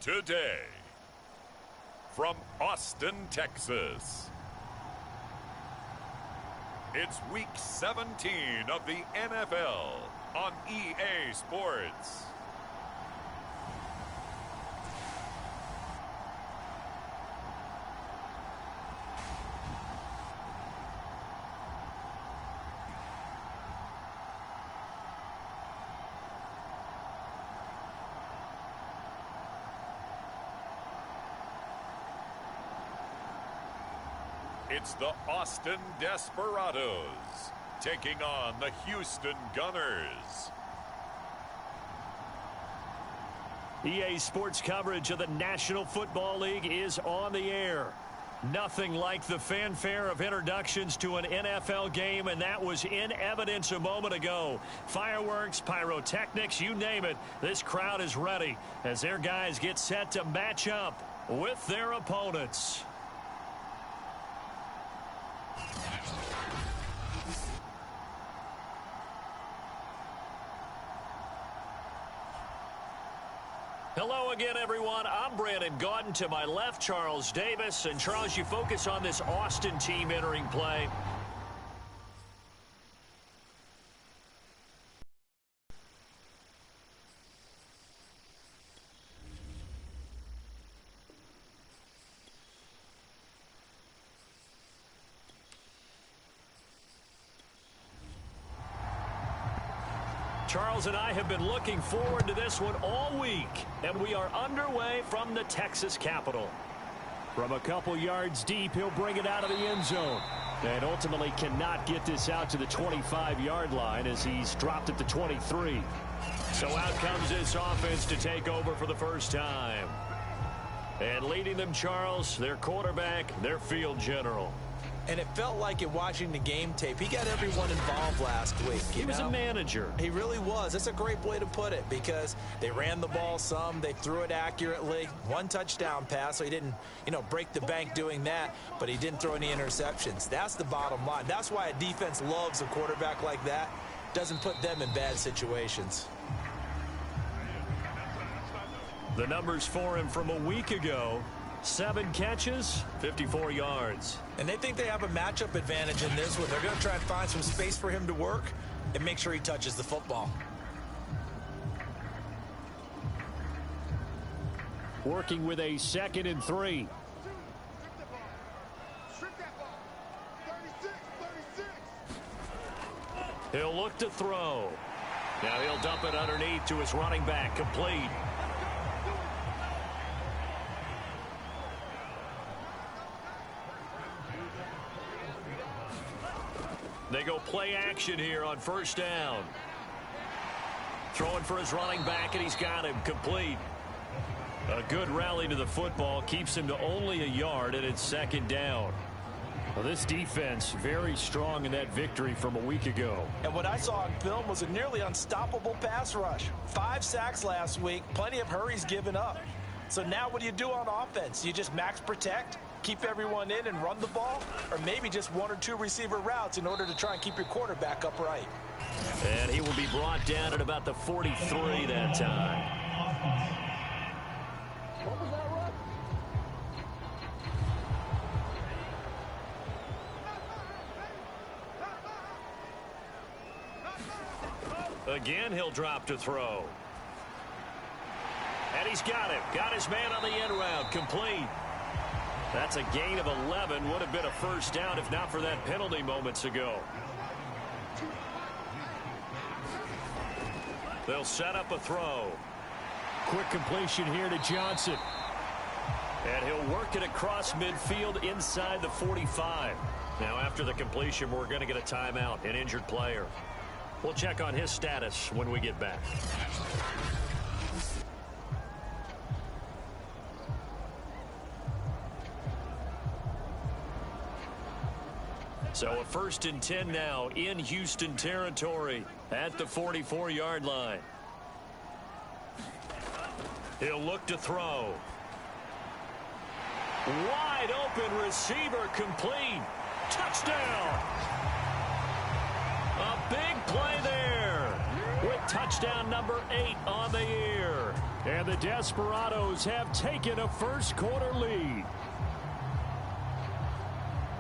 Today, from Austin, Texas, it's Week 17 of the NFL on EA Sports. It's the Austin Desperados taking on the Houston Gunners. EA Sports coverage of the National Football League is on the air. Nothing like the fanfare of introductions to an NFL game, and that was in evidence a moment ago. Fireworks, pyrotechnics, you name it. This crowd is ready as their guys get set to match up with their opponents. Hello again, everyone. I'm Brandon Gaudin. To my left, Charles Davis. And Charles, you focus on this Austin team entering play. Charles and I have been looking forward to this one all week, and we are underway from the Texas Capitol. From a couple yards deep, he'll bring it out of the end zone, and ultimately cannot get this out to the 25-yard line as he's dropped at the 23. So out comes this offense to take over for the first time. And leading them, Charles, their quarterback, their field general. And it felt like in watching the game tape, he got everyone involved last week. He was a manager. He really was. That's a great way to put it because they ran the ball some. They threw it accurately. One touchdown pass, so he didn't, break the bank doing that, but he didn't throw any interceptions. That's the bottom line. That's why a defense loves a quarterback like that. Doesn't put them in bad situations. The numbers for him from a week ago. 7 catches, 54 yards. And they think they have a matchup advantage in this one. They're going to try and find some space for him to work and make sure he touches the football. Working with a 2nd and 3. He'll look to throw. Now he'll dump it underneath to his running back, complete. They go play action here on first down. Throwing for his running back, and he's got him complete. A good rally to the football keeps him to only a yard, and it's 2nd down. Well, this defense very strong in that victory from a week ago. And what I saw on film was a nearly unstoppable pass rush. 5 sacks last week, plenty of hurries given up. So now what do you do on offense? You just max protect? Keep everyone in and run the ball, or maybe just 1 or 2 receiver routes in order to try and keep your quarterback upright. And he will be brought down at about the 43 that time. What was that, Again, he'll drop to throw. And he's got him. Got his man on the end route, complete. That's a gain of 11. Would have been a first down if not for that penalty moments ago. They'll set up a throw. Quick completion here to Johnson. And he'll work it across midfield inside the 45. Now after the completion, we're going to get a timeout, an injured player. We'll check on his status when we get back. So a 1st and 10 now in Houston territory at the 44-yard line. He'll look to throw. Wide open receiver complete. Touchdown. A big play there with touchdown number 8 on the year. And And the Desperados have taken a first-quarter lead.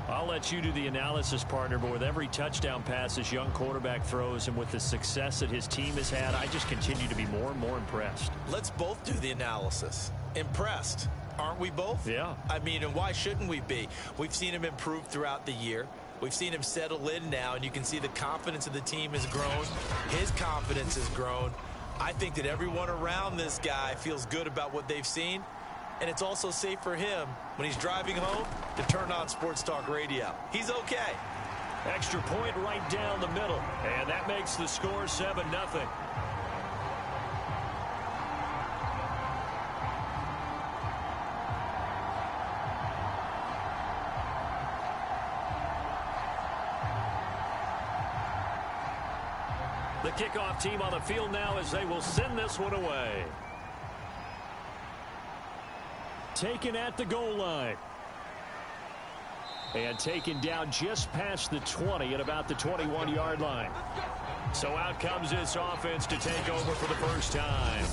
I'll let you do the analysis, partner, but with every touchdown pass this young quarterback throws and with the success that his team has had, I just continue to be more and more impressed. Let's both do the analysis. Impressed. Aren't we both? Yeah. I mean, and why shouldn't we be? We've seen him improve throughout the year. We've seen him settle in now, and you can see the confidence of the team has grown. His confidence has grown. I think that everyone around this guy feels good about what they've seen, and it's also safe for him when he's driving home to turn on Sports Talk Radio. He's okay. Extra point right down the middle, and that makes the score 7-0. The kickoff team on the field now as they will send this one away. Taken at the goal line. And taken down just past the 20 at about the 21-yard line. So out comes this offense to take over for the first time.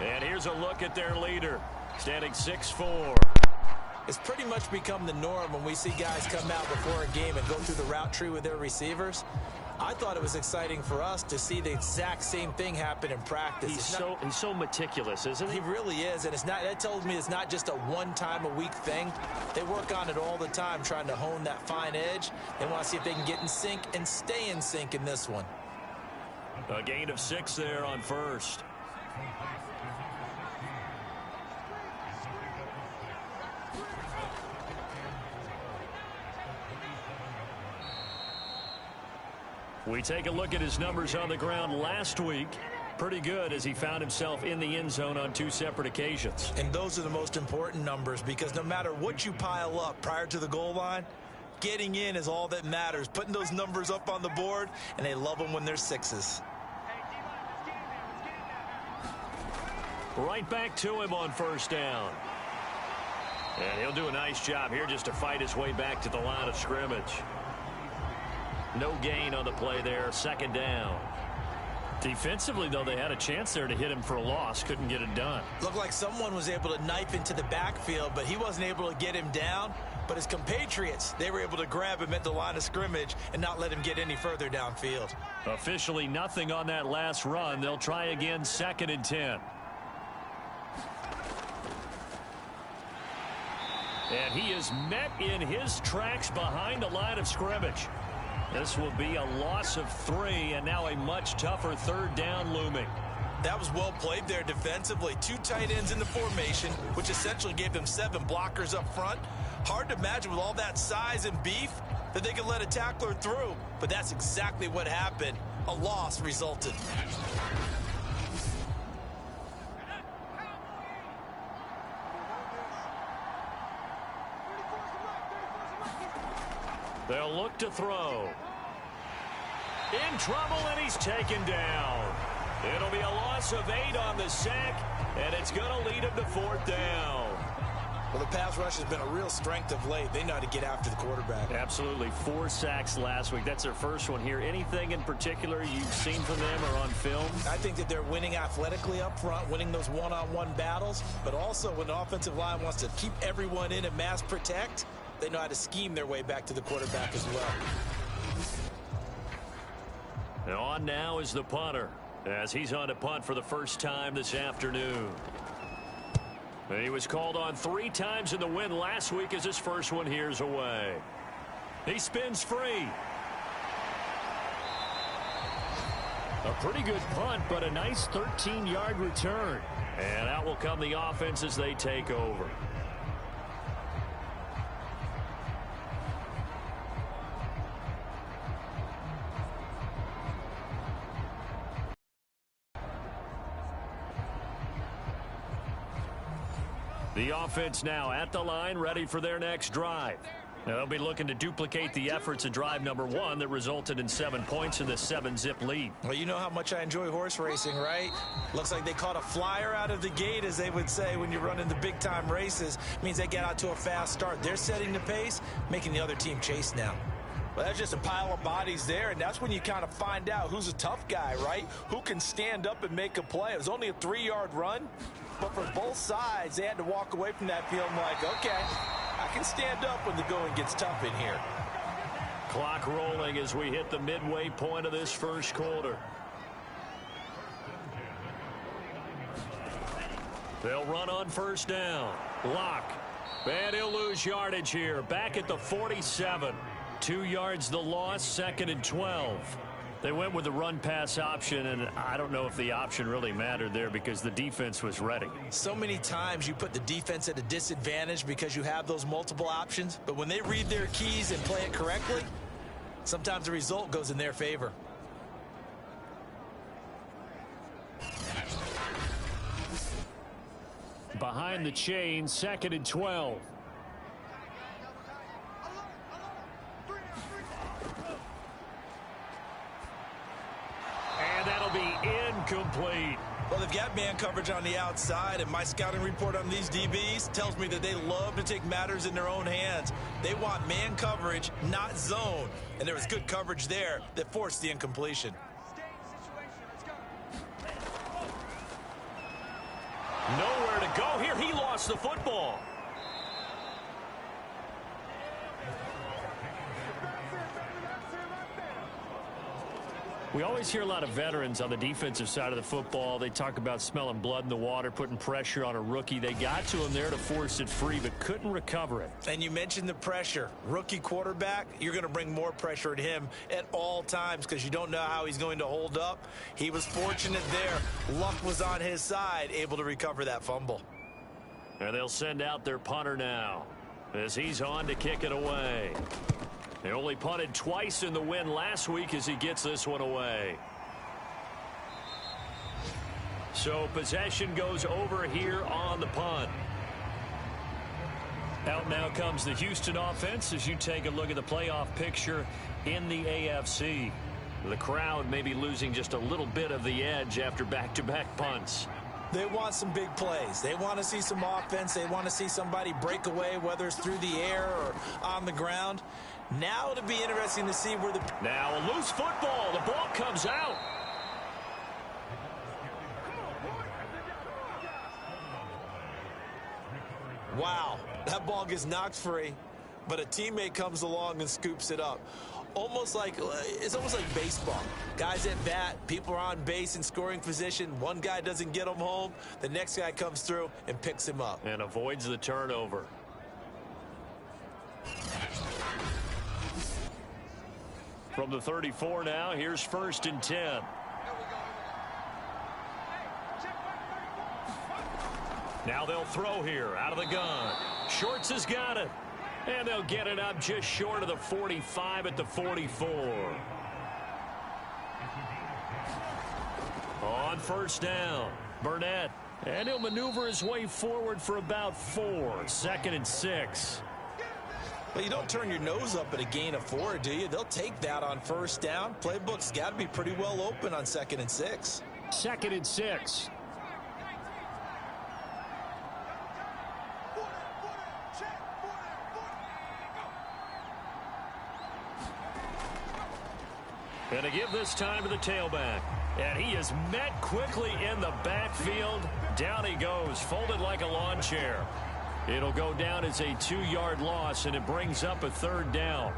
And here's a look at their leader, standing 6'4". It's pretty much become the norm when we see guys come out before a game and go through the route tree with their receivers. I thought it was exciting for us to see the exact same thing happen in practice. He's so meticulous, isn't he? He really is, and that tells me it's not just a one-time-a-week thing. They work on it all the time, trying to hone that fine edge. They want to see if they can get in sync and stay in sync in this one. A gain of 6 there on first. We take a look at his numbers on the ground last week. Pretty good as he found himself in the end zone on 2 separate occasions. And those are the most important numbers because no matter what you pile up prior to the goal line, getting in is all that matters. Putting those numbers up on the board, and they love them when they're 6s. Right back to him on first down. And he'll do a nice job here just to fight his way back to the line of scrimmage. No gain on the play there, second down. Defensively, though, they had a chance there to hit him for a loss. Couldn't get it done. Looked like someone was able to knife into the backfield, but he wasn't able to get him down. But his compatriots, they were able to grab him at the line of scrimmage and not let him get any further downfield. Officially nothing on that last run. They'll try again, 2nd and 10. And he is met in his tracks behind the line of scrimmage. This will be a loss of 3, and now a much tougher 3rd down looming. That was well played there defensively. 2 tight ends in the formation, which essentially gave them 7 blockers up front. Hard to imagine with all that size and beef that they could let a tackler through, but that's exactly what happened. A loss resulted. They'll look to throw. In trouble, and he's taken down. It'll be a loss of 8 on the sack, and it's going to lead him to 4th down. Well, the pass rush has been a real strength of late. They know how to get after the quarterback. Absolutely. 4 sacks last week. That's their first one here. Anything in particular you've seen from them or on film? I think that they're winning athletically up front, winning those one-on-one battles, but also when the offensive line wants to keep everyone in and mass protect, they know how to scheme their way back to the quarterback as well. And on now is the punter as he's on to punt for the first time this afternoon. And he was called on 3 times in the win last week as his first one here's away. He spins free. A pretty good punt, but a nice 13-yard return. And out will come the offense as they take over. The offense now at the line, ready for their next drive. Now they'll be looking to duplicate the efforts of drive number 1 that resulted in 7 points in the 7-zip lead. Well, you know how much I enjoy horse racing, right? Looks like they caught a flyer out of the gate, as they would say when you're running the big-time races. It means they get out to a fast start. They're setting the pace, making the other team chase now. Well, that's just a pile of bodies there, and that's when you kind of find out who's a tough guy, right? Who can stand up and make a play. It was only a 3-yard run, but for both sides, they had to walk away from that feeling like, okay, I can stand up when the going gets tough in here. Clock rolling as we hit the midway point of this first quarter. They'll run on first down. Lock. And he'll lose yardage here. Back at the 47. 2 yards the loss, 2nd and 12. They went with the run-pass option, and I don't know if the option really mattered there because the defense was ready. So many times you put the defense at a disadvantage because you have those multiple options, but when they read their keys and play it correctly, sometimes the result goes in their favor. Behind the chain, 2nd and 12. And that'll be incomplete. Well, they've got man coverage on the outside, and my scouting report on these DBs tells me that they love to take matters in their own hands. They want man coverage, not zone. And there was good coverage there that forced the incompletion. Nowhere to go here. He lost the football. We always hear a lot of veterans on the defensive side of the football. They talk about smelling blood in the water, putting pressure on a rookie. They got to him there to force it free, but couldn't recover it. And you mentioned the pressure. Rookie quarterback, you're going to bring more pressure at him at all times because you don't know how he's going to hold up. He was fortunate there. Luck was on his side, able to recover that fumble. And they'll send out their punter now as he's on to kick it away. They only punted twice in the win last week as he gets this one away. So possession goes over here on the punt. Out now comes the Houston offense as you take a look at the playoff picture in the AFC. The crowd may be losing just a little bit of the edge after back-to-back punts. They want some big plays. They want to see some offense. They want to see somebody break away, whether it's through the air or on the ground. Now it'll be interesting to see where the... Now a loose football. The ball comes out. Wow, that ball gets knocked free, but a teammate comes along and scoops it up. It's almost like baseball. Guys at bat, people are on base in scoring position. One guy doesn't get him home. The next guy comes through and picks him up. And avoids the turnover. From the 34 now, here's 1st and 10. Now they'll throw here out of the gun. Shorts has got it. And they'll get it up just short of the 45 at the 44. On first down, Burnett. And he'll maneuver his way forward for about 4. 2nd and 6. Well, you don't turn your nose up at a gain of 4, do you? They'll take that on first down. Playbook's got to be pretty well open on 2nd and 6. 2nd and 6. And to give this time to the tailback. And he is met quickly in the backfield. Down he goes, folded like a lawn chair. It'll go down as a 2-yard loss, and it brings up a 3rd down.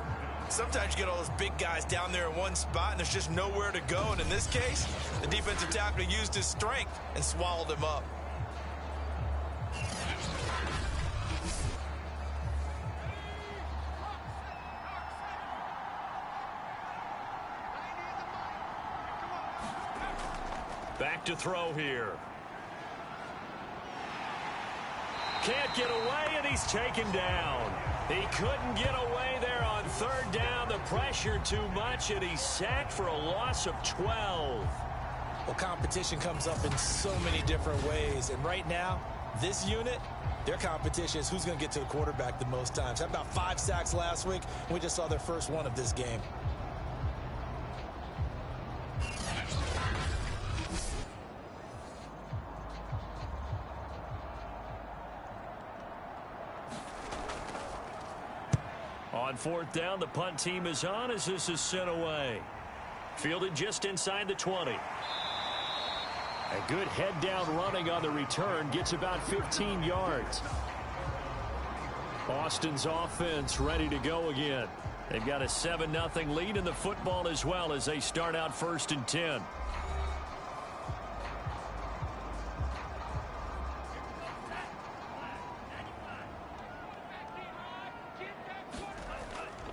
Sometimes you get all those big guys down there in one spot, and there's just nowhere to go. And in this case, the defensive tackle used his strength and swallowed him up. Back to throw here. Can't get away, and he's taken down. He couldn't get away there on 3rd down. The pressure too much, and he's sacked for a loss of 12. Well, competition comes up in so many different ways. And right now, this unit, their competition is who's going to get to the quarterback the most times. How about 5 sacks last week? We just saw their first one of this game. On fourth down, the punt team is on as this is sent away. Fielded just inside the 20. A good head-down running on the return. Gets about 15 yards. Austin's offense ready to go again. They've got a 7-0 lead in the football as well as they start out 1st and 10.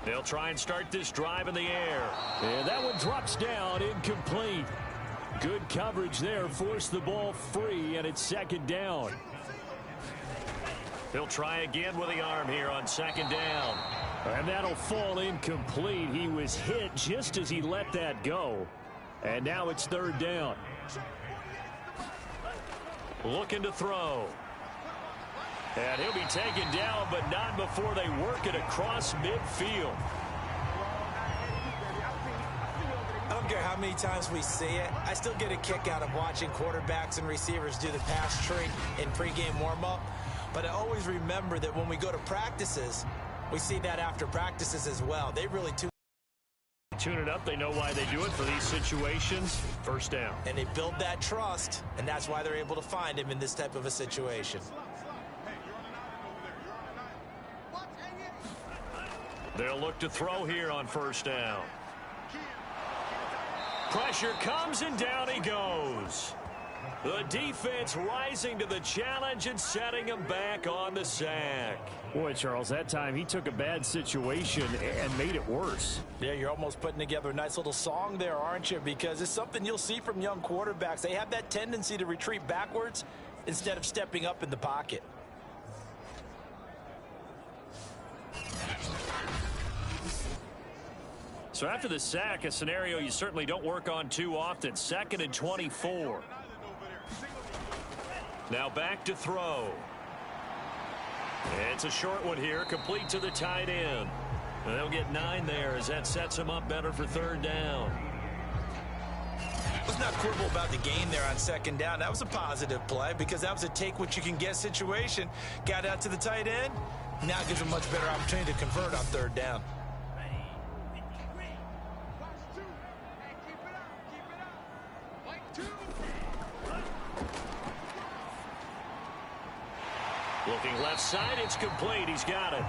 They'll try and start this drive in the air. And that one drops down, incomplete. Good coverage there, forced the ball free, and it's 2nd down. He'll try again with the arm here on 2nd down. And that'll fall incomplete. He was hit just as he let that go. And now it's 3rd down. Looking to throw. And he'll be taken down, but not before they work it across midfield. I don't care how many times we see it. I still get a kick out of watching quarterbacks and receivers do the pass tree in pregame warm-up. But I always remember that when we go to practices, we see that after practices as well. They really tune it up. They know why they do it for these situations. 1st down. And they build that trust, and that's why they're able to find him in this type of a situation. They'll look to throw here on 1st down. Pressure comes, and down he goes. The defense rising to the challenge and setting him back on the sack. Boy, Charles, that time he took a bad situation and made it worse. Yeah, you're almost putting together a nice little song there, aren't you? Because it's something you'll see from young quarterbacks. They have that tendency to retreat backwards instead of stepping up in the pocket. So after the sack, a scenario you certainly don't work on too often. 2nd and 24. Now back to throw. It's a short one here, complete to the tight end. And they'll get 9 there as that sets them up better for 3rd down. Let's not quibble about the gain there on 2nd down. That was a positive play because that was a take-what-you-can-get situation. Got out to the tight end. Now gives a much better opportunity to convert on 3rd down. Looking left side, it's complete. He's got it.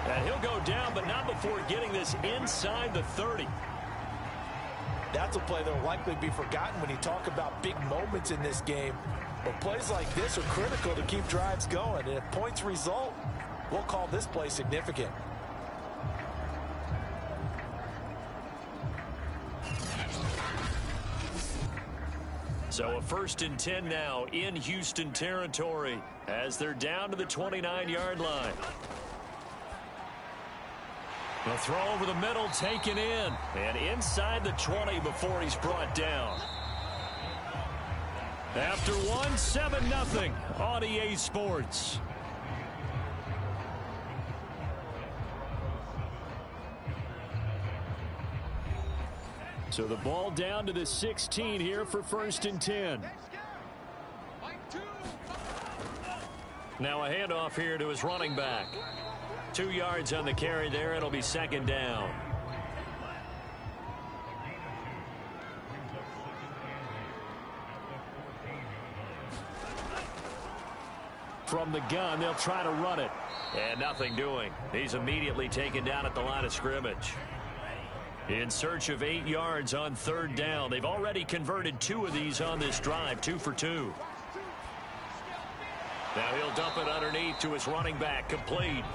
And he'll go down, but not before getting this inside the 30. That's a play that will likely be forgotten when you talk about big moments in this game. But plays like this are critical to keep drives going. And if points result, we'll call this play significant. So a 1st and 10 now in Houston territory as they're down to the 29-yard line. The throw over the middle taken in and inside the 20 before he's brought down. After one, 7-0 on EA Sports. So the ball down to the 16 here for 1st and 10. Now a handoff here to his running back. 2 yards on the carry there. It'll be 2nd down. From the gun, they'll try to run it. And nothing doing. He's immediately taken down at the line of scrimmage. In search of 8 yards on 3rd down. They've already converted 2 of these on this drive, 2 for 2. Now he'll dump it underneath to his running back, complete.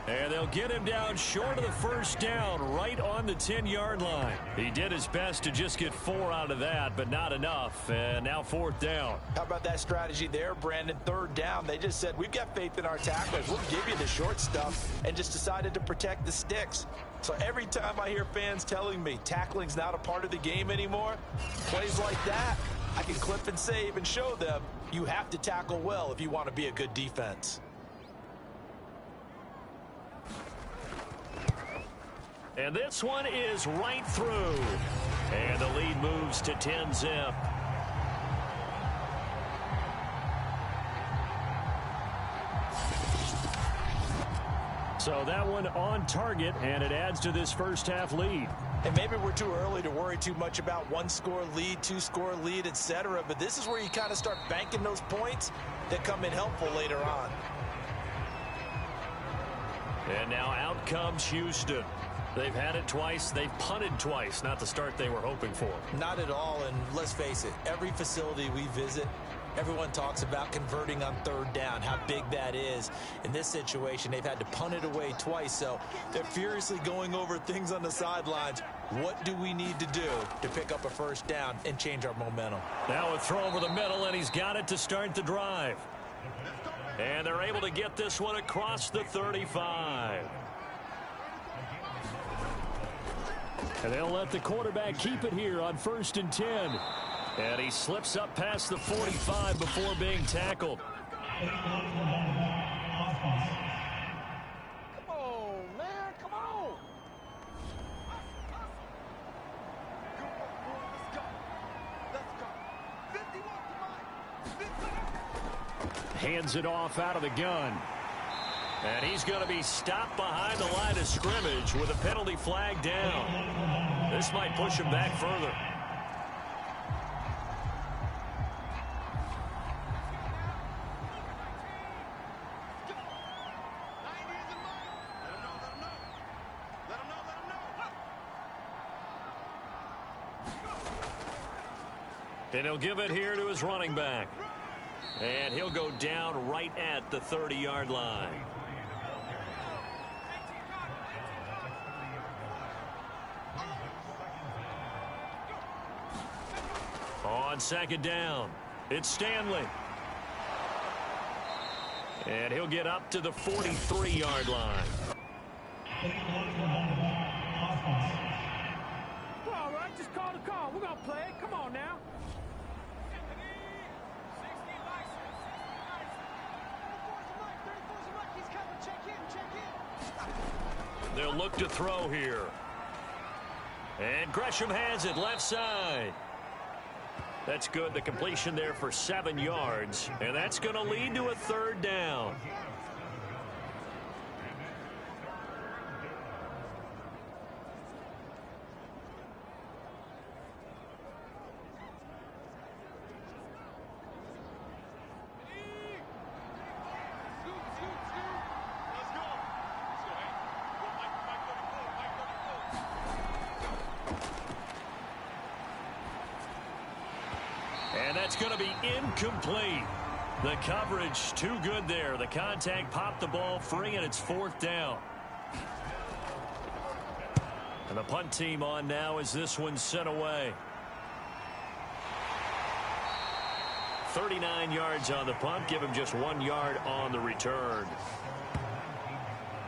And they'll get him down short of the 1st down, right on the 10-yard line. He did his best to just get 4 out of that, but not enough. And now 4th down. How about that strategy there, Brandon? 3rd down. They just said, we've got faith in our tacklers. We'll give you the short stuff, and just decided to protect the sticks. So every time I hear fans telling me tackling's not a part of the game anymore, plays like that, I can clip and save and show them you have to tackle well if you want to be a good defense. And this one is right through. And the lead moves to 10-zip. So that one on target, and it adds to this first-half lead. And maybe we're too early to worry too much about one-score lead, two-score lead, etc. But this is where you kind of start banking those points that come in helpful later on. And now out comes Houston. They've had it twice. They've punted twice. Not the start they were hoping for. Not at all. And let's face it, every facility we visit, everyone talks about converting on third down, how big that is. In this situation, they've had to punt it away twice, so they're furiously going over things on the sidelines. What do we need to do to pick up a first down and change our momentum? Now a throw over the middle, and he's got it to start the drive. And they're able to get this one across the 35. And they'll let the quarterback keep it here on 1st and 10. And he slips up past the 45 before being tackled. Come on, man. Come on. Hands it off out of the gun. And he's going to be stopped behind the line of scrimmage with a penalty flag down. This might push him back further. And he'll give it here to his running back. And he'll go down right at the 30-yard line. On 2nd down, it's Stanley. And he'll get up to the 43-yard line. All right, just call the call. We're going to play it. Come on now. They'll look to throw here. And Gresham has it left side. That's good. The completion there for 7 yards. And that's going to lead to a 3rd down. And that's going to be incomplete. The coverage too good there. The contact popped the ball free, and it's 4th down. And the punt team on now as this one's sent away. 39 yards on the punt. Give him just 1 yard on the return.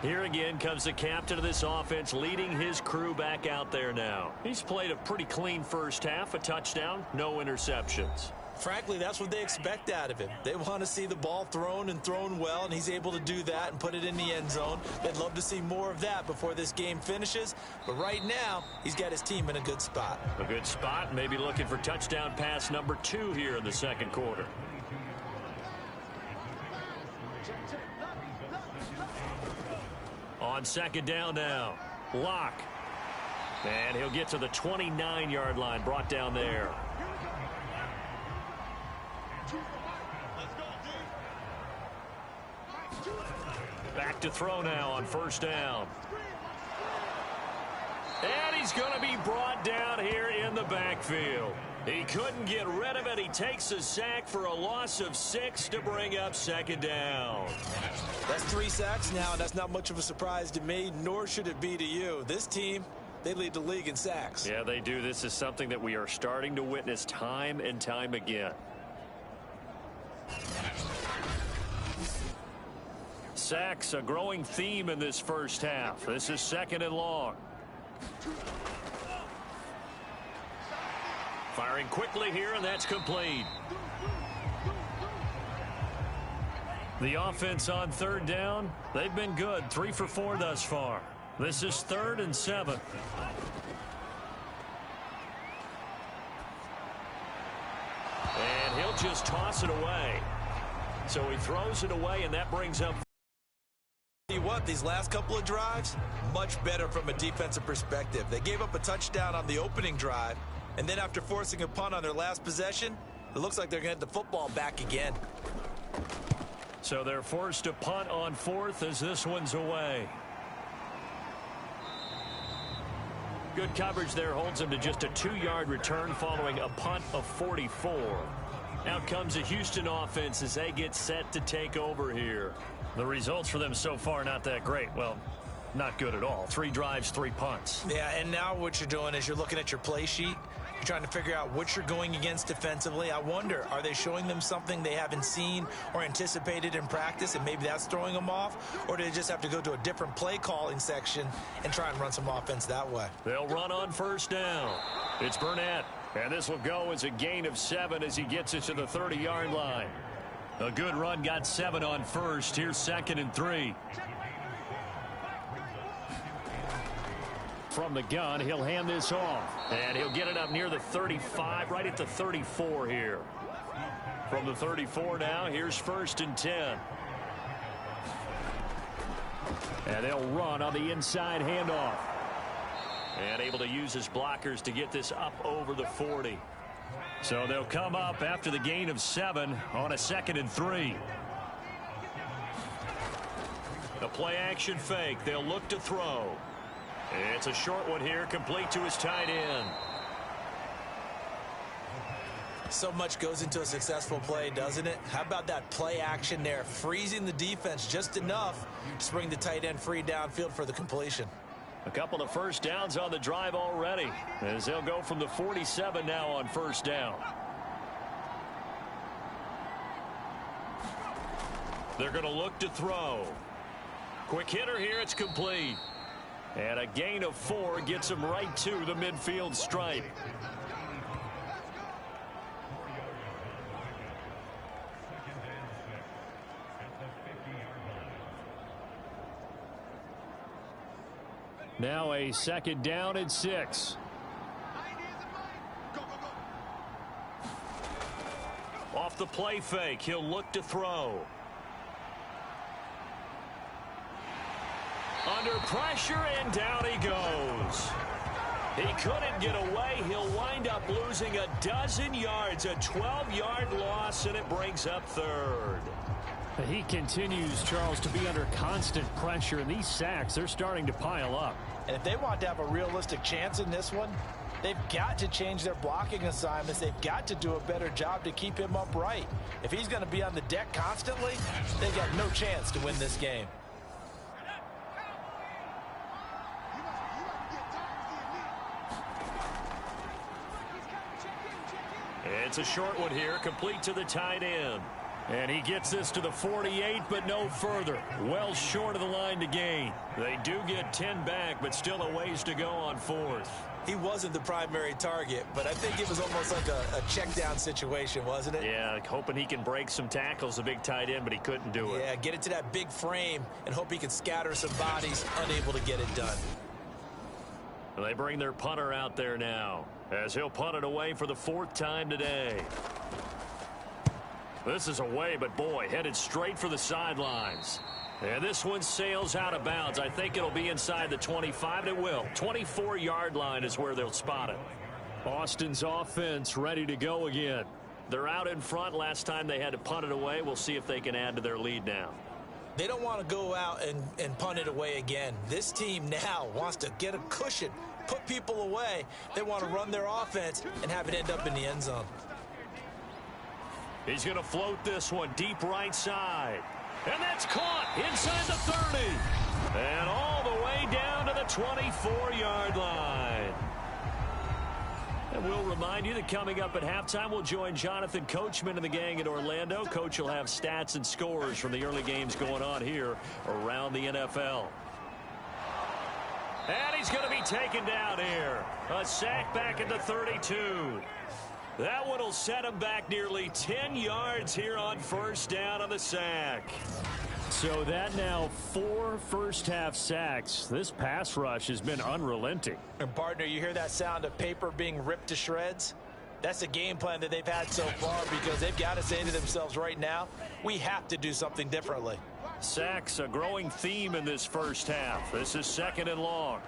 Here again comes the captain of this offense, leading his crew back out there now. He's played a pretty clean first half, a touchdown, no interceptions. Frankly, that's what they expect out of him. They want to see the ball thrown and thrown well, and he's able to do that and put it in the end zone. They'd love to see more of that before this game finishes. But right now, he's got his team in a good spot. A good spot, maybe looking for touchdown pass number 2 here in the 2nd quarter. On 2nd down now, Locke. And he'll get to the 29-yard line, brought down there. Back to throw now on 1st down. And he's going to be brought down here in the backfield. He couldn't get rid of it. He takes a sack for a loss of 6 to bring up 2nd down. That's 3 sacks now, and that's not much of a surprise to me, nor should it be to you. This team, they lead the league in sacks. Yeah, they do. This is something that we are starting to witness time and time again. Sacks, a growing theme in this first half. This is 2nd and long. Firing quickly here, and that's complete. The offense on 3rd down, they've been good. 3 for 4 thus far. This is 3rd and 7. And he'll just toss it away. So he throws it away, and that brings up you what, these last couple of drives, much better from a defensive perspective. They gave up a touchdown on the opening drive, and then after forcing a punt on their last possession, it looks like they're going to get the football back again. So they're forced to punt on fourth as this one's away. Good coverage there holds them to just a 2-yard return following a punt of 44. Out comes the Houston offense as they get set to take over here. The results for them so far not that great. Well, not good at all. 3 drives, 3 punts. Yeah, and now what you're doing is you're looking at your play sheet. You're trying to figure out what you're going against defensively. I wonder, are they showing them something they haven't seen or anticipated in practice, and maybe that's throwing them off? Or do they just have to go to a different play calling section and try and run some offense that way? They'll run on first down. It's Burnett. And this will go as a gain of 7 as he gets it to the 30-yard line. A good run got 7 on first. Here's 2nd and 3. From the gun, he'll hand this off. And he'll get it up near the 35, right at the 34 here. From the 34 now, here's 1st and 10. And they'll run on the inside handoff. And able to use his blockers to get this up over the 40. So they'll come up after the gain of 7 on a 2nd and 3. The play action fake. They'll look to throw. It's a short one here, complete to his tight end. So much goes into a successful play, doesn't it? How about that play action there, freezing the defense just enough to bring the tight end free downfield for the completion. A couple of first downs on the drive already, as they'll go from the 47 now on first down. They're going to look to throw. Quick hitter here, it's complete. And a gain of 4 gets him right to the midfield stripe. Now a 2nd down and 6. Off the play fake, he'll look to throw. Under pressure, and down he goes. He couldn't get away. He'll wind up losing a dozen yards, a 12-yard loss, and it brings up 3rd. He continues, Charles, to be under constant pressure, and these sacks, they're starting to pile up. And if they want to have a realistic chance in this one, they've got to change their blocking assignments. They've got to do a better job to keep him upright. If he's going to be on the deck constantly, they've got no chance to win this game. It's a short one here, complete to the tight end. And he gets this to the 48, but no further. Well short of the line to gain. They do get 10 back, but still a ways to go on 4th. He wasn't the primary target, but I think it was almost like a check down situation, wasn't it? Yeah, hoping he can break some tackles, a big tight end, but he couldn't do it. Yeah, get it to that big frame and hope he can scatter some bodies, unable to get it done. Well, they bring their punter out there now, as he'll punt it away for the 4th time today. This is away, but boy, headed straight for the sidelines. And this one sails out of bounds. I think it'll be inside the 25. It will. 24-yard line is where they'll spot it. Austin's offense ready to go again. They're out in front. Last time they had to punt it away. We'll see if they can add to their lead now. They don't want to go out and punt it away again. This team now wants to get a cushion, put people away. They want to run their offense and have it end up in the end zone. He's going to float this one deep right side. And that's caught inside the 30. And all the way down to the 24-yard line. And we'll remind you that coming up at halftime, we'll join Jonathan Coachman and the gang in Orlando. Coach will have stats and scores from the early games going on here around the NFL. And he's going to be taken down here. A sack back at the 32. That one will set him back nearly 10 yards here on first down on the sack. So that now 4 first-half sacks. This pass rush has been unrelenting. And, partner, you hear that sound of paper being ripped to shreds? That's the game plan that they've had so far, because they've got to say to themselves right now, we have to do something differently. Sacks, a growing theme in this first half. This is 2nd and long.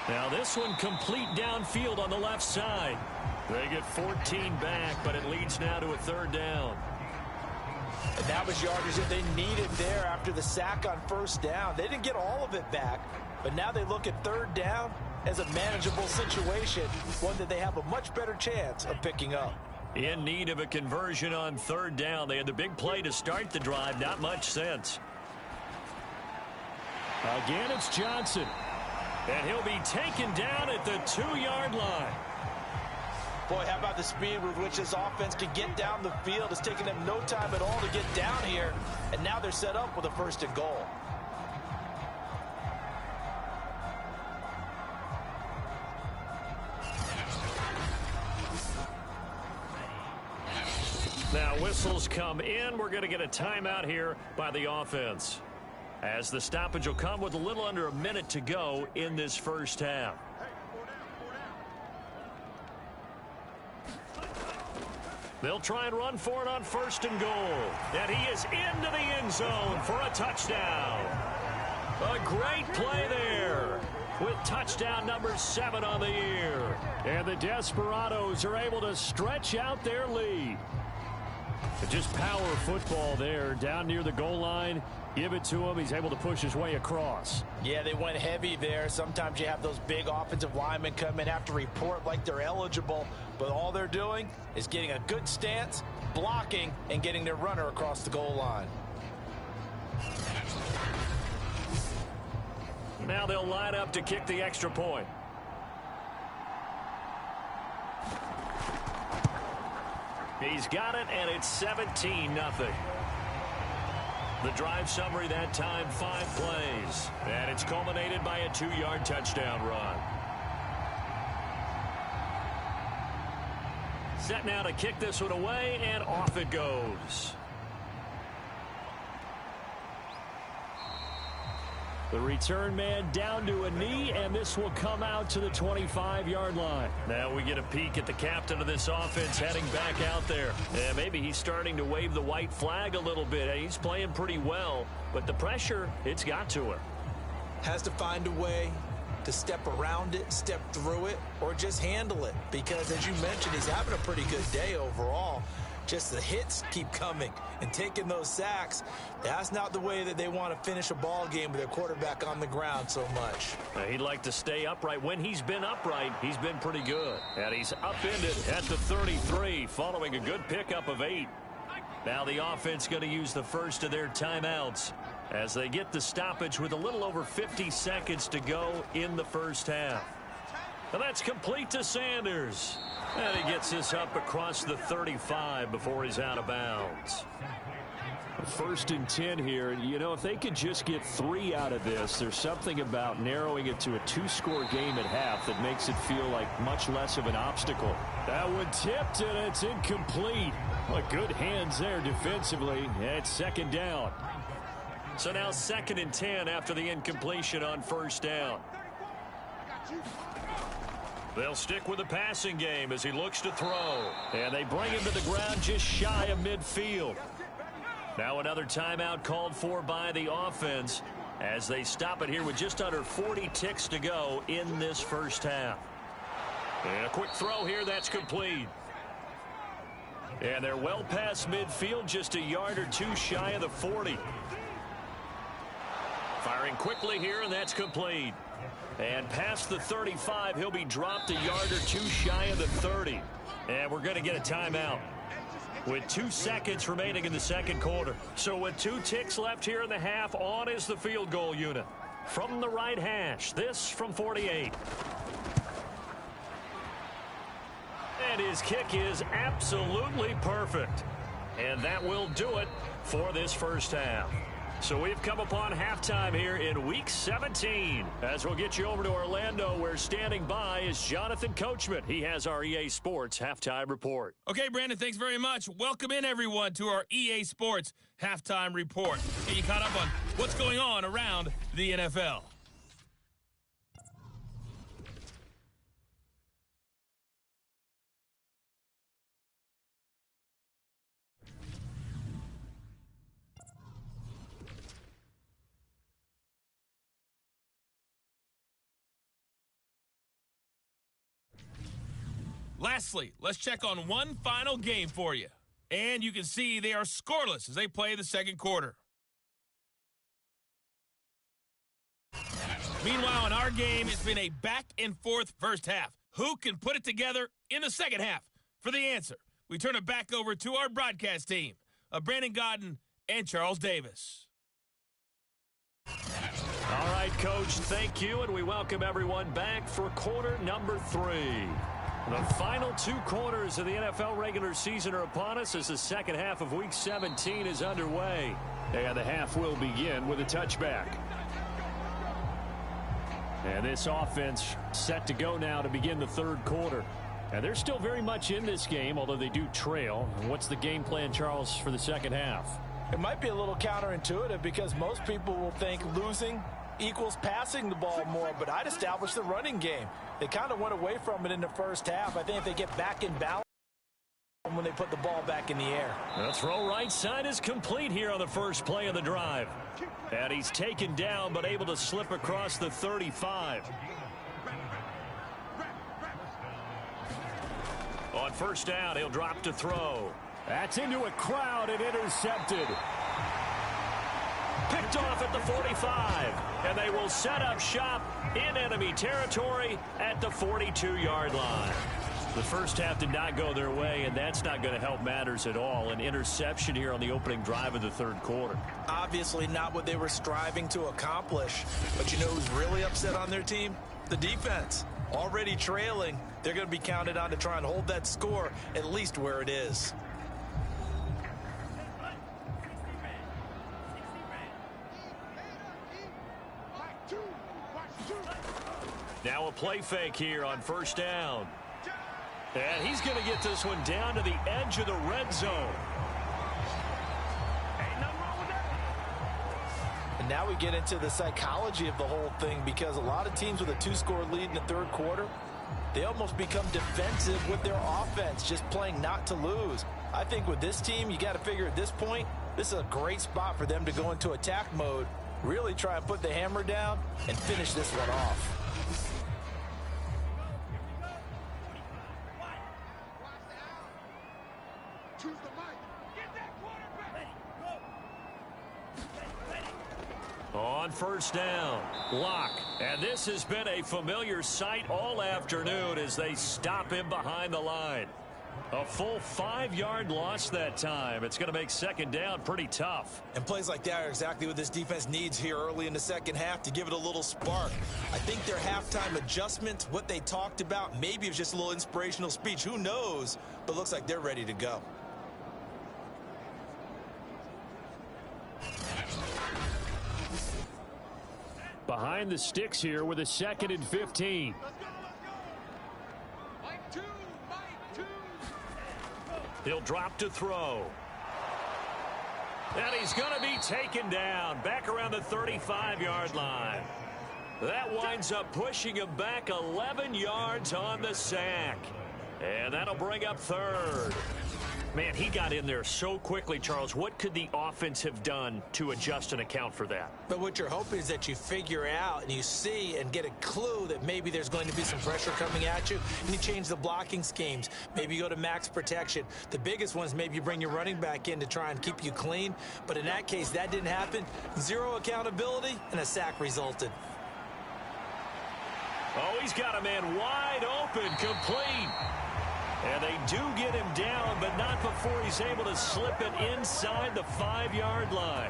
Now this one complete downfield on the left side. They get 14 back, but it leads now to a 3rd down. And that was yardage that they needed there after the sack on 1st down. They didn't get all of it back, but now they look at 3rd down as a manageable situation, one that they have a much better chance of picking up. In need of a conversion on 3rd down. They had the big play to start the drive. Not much sense. Again, it's Johnson. And he'll be taken down at the 2-yard line. Boy, how about the speed with which this offense can get down the field? It's taken them no time at all to get down here, and now they're set up with a 1st and goal. Now whistles come in. We're going to get a timeout here by the offense, as the stoppage will come with a little under a minute to go in this first half. They'll try and run for it on 1st and goal. And he is into the end zone for a touchdown. A great play there with touchdown number 7 on the year. And the Desperados are able to stretch out their lead. Just power football there down near the goal line. Give it to him. He's able to push his way across. Yeah, they went heavy there. Sometimes you have those big offensive linemen come in, have to report like they're eligible, but all they're doing is getting a good stance, blocking, and getting their runner across the goal line. Now they'll line up to kick the extra point. He's got it, and it's 17-0. The drive summary that time, 5 plays. And it's culminated by a 2-yard touchdown run. Set now to kick this one away, and off it goes. The return man down to a knee, and this will come out to the 25-yard line. Now we get a peek at the captain of this offense heading back out there. And maybe he's starting to wave the white flag a little bit. He's playing pretty well, but the pressure, it's got to him. Has to find a way to step around it, step through it, or just handle it. Because, as you mentioned, he's having a pretty good day overall. Just the hits keep coming and taking those sacks. That's not the way that they want to finish a ball game with their quarterback on the ground so much. He'd like to stay upright. When he's been upright, he's been pretty good. And he's upended at the 33 following a good pickup of 8. Now the offense going to use the first of their timeouts as they get the stoppage with a little over 50 seconds to go in the first half. And that's complete to Sanders. And he gets this up across the 35 before he's out of bounds. 1st and 10 here. You know, if they could just get 3 out of this, there's something about narrowing it to a 2-score game at half that makes it feel like much less of an obstacle. That one tipped, and it's incomplete. Well, good hands there defensively. And it's 2nd down. So now 2nd and 10 after the incompletion on 1st down. They'll stick with the passing game as he looks to throw. And they bring him to the ground just shy of midfield. Now another timeout called for by the offense as they stop it here with just under 40 ticks to go in this first half. And a quick throw here, that's complete. And they're well past midfield, just a yard or 2 shy of the 40. Firing quickly here, and that's complete. And past the 35, he'll be dropped a yard or 2 shy of the 30. And we're going to get a timeout with 2 seconds remaining in the second quarter. So with 2 ticks left here in the half, on is the field goal unit. From the right hash, this from 48. And his kick is absolutely perfect. And that will do it for this first half. So we've come upon halftime here in Week 17. As we'll get you over to Orlando, where standing by is Jonathan Coachman. He has our EA Sports Halftime Report. Okay, Brandon, thanks very much. Welcome in, everyone, to our EA Sports Halftime Report. Get you caught up on what's going on around the NFL. Lastly, let's check on one final game for you. And you can see they are scoreless as they play the second quarter. Meanwhile, in our game, it's been a back-and-forth first half. Who can put it together in the second half? For the answer, we turn it back over to our broadcast team of Brandon Godden and Charles Davis. All right, Coach, thank you, and we welcome everyone back for quarter number 3. The final 2 quarters of the NFL regular season are upon us as the second half of Week 17 is underway. And the half will begin with a touchback. And this offense set to go now to begin the third quarter. And they're still very much in this game, although they do trail. What's the game plan, Charles, for the second half? It might be a little counterintuitive because most people will think losing equals passing the ball more, but I'd establish the running game. They kind of went away from it in the first half. I think if they get back in balance when they put the ball back in the air. The throw right side is complete here on the first play of the drive. And he's taken down but able to slip across the 35. On first down, he'll drop to throw. That's into a crowd and intercepted. Picked off at the 45. And they will set up shop in enemy territory at the 42-yard line. The first half did not go their way, and that's not going to help matters at all. An interception here on the opening drive of the third quarter. Obviously not what they were striving to accomplish. But you know who's really upset on their team? The defense. Already trailing, they're going to be counted on to try and hold that score at least where it is. Now a play fake here on first down. And he's going to get this one down to the edge of the red zone. And now we get into the psychology of the whole thing, because a lot of teams with a 2-score lead in the third quarter, they almost become defensive with their offense, just playing not to lose. I think with this team, you got to figure at this point, this is a great spot for them to go into attack mode, really try and put the hammer down and finish this one off. On first down, Locke. And this has been a familiar sight all afternoon as they stop him behind the line. A full 5-yard loss that time. It's going to make second down pretty tough. And plays like that are exactly what this defense needs here early in the second half to give it a little spark. I think their halftime adjustments, what they talked about, maybe it was just a little inspirational speech. Who knows? But looks like they're ready to go. Behind the sticks here with a 2nd and 15. He'll drop to throw. And he's going to be taken down back around the 35-yard line. That winds up pushing him back 11 yards on the sack. And that'll bring up third. Man, he got in there so quickly, Charles. What could the offense have done to adjust and account for that? But what you're hoping is that you figure out and you see and get a clue that maybe there's going to be some pressure coming at you, and you change the blocking schemes. Maybe you go to max protection. The biggest one is maybe you bring your running back in to try and keep you clean. But in that case, that didn't happen. Zero accountability, and a sack resulted. Oh, he's got a man wide open, complete. And they do get him down, but not before he's able to slip it inside the 5-yard line.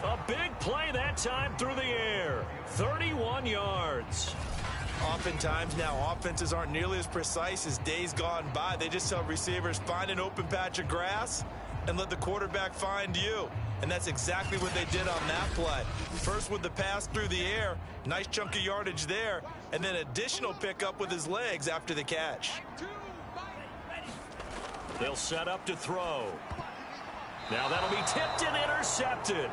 A big play that time through the air. 31 yards. Oftentimes now, offenses aren't nearly as precise as days gone by. They just tell receivers, find an open patch of grass and let the quarterback find you. And that's exactly what they did on that play. First with the pass through the air, nice chunk of yardage there, and then additional pickup with his legs after the catch. They'll set up to throw. Now that'll be tipped and intercepted.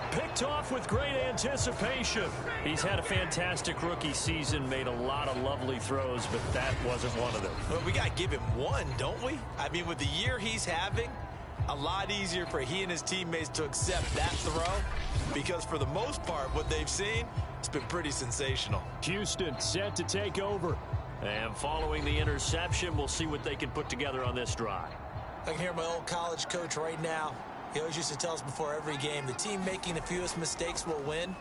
Picked off with great anticipation. He's had a fantastic rookie season, made a lot of lovely throws, but that wasn't one of them. Well, we got to give him one, don't we? I mean, with the year he's having, a lot easier for he and his teammates to accept that throw, because for the most part, what they've seen, it's been pretty sensational. Houston set to take over. And following the interception, we'll see what they can put together on this drive. I can hear my old college coach right now. He always used to tell us before every game, the team making the fewest mistakes will win.